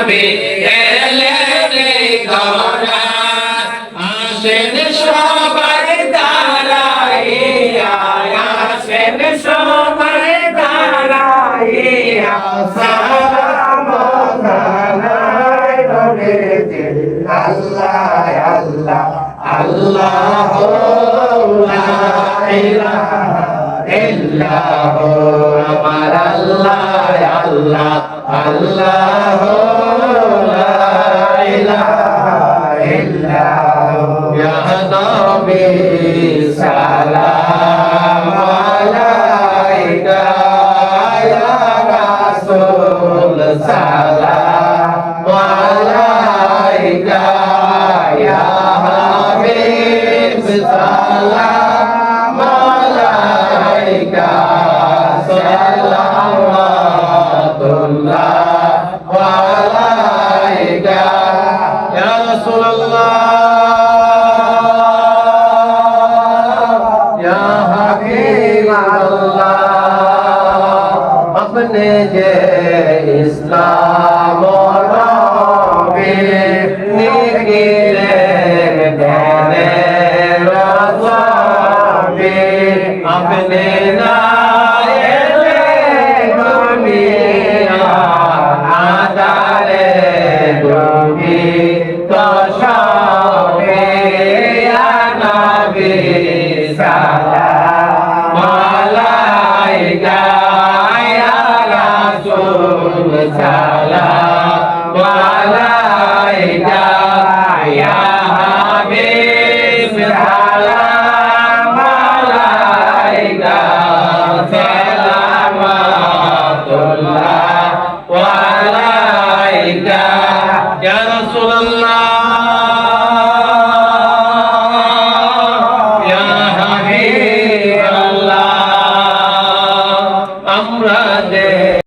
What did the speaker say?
নবী এলেন ঘরে আসেন সবাই দাঁড়াইয়া আসেন সবাই দাঁড়াইয়া সালাম জানাই নবীজি আল্লাহ আল্লাহ আল্লাহ লা ইলাহা ইল্লাহ আমার আল্লাহ আল্লাহ আল্লাহ লা ইলাহা ইল্লাহ ইয়া নবী সালাম আলাইকা ইয়া রাসূল সালাম আলাইকা ইয়া হাবিব সালাম আলাইকা সালাওয়াতুল্লাহ আলাইকা ইয়া রাসূলুল্লাহ ইয়া হাবিবাল্লাহ আপনি যে ইসলাম নবী নিখিলেন জ্ঞানের রাসূল আপনি না এলে দুনিয়া আদারে ডুবি তো সবে ইয়া নবী সালাম আলাইকা ইয়া রাসূল সালাম আলাইকা ইয়া হাবিব সালাম আলাইকা সালাওয়াতুল্লাহ আলাইকা ইয়া রাসূলুল্লাহ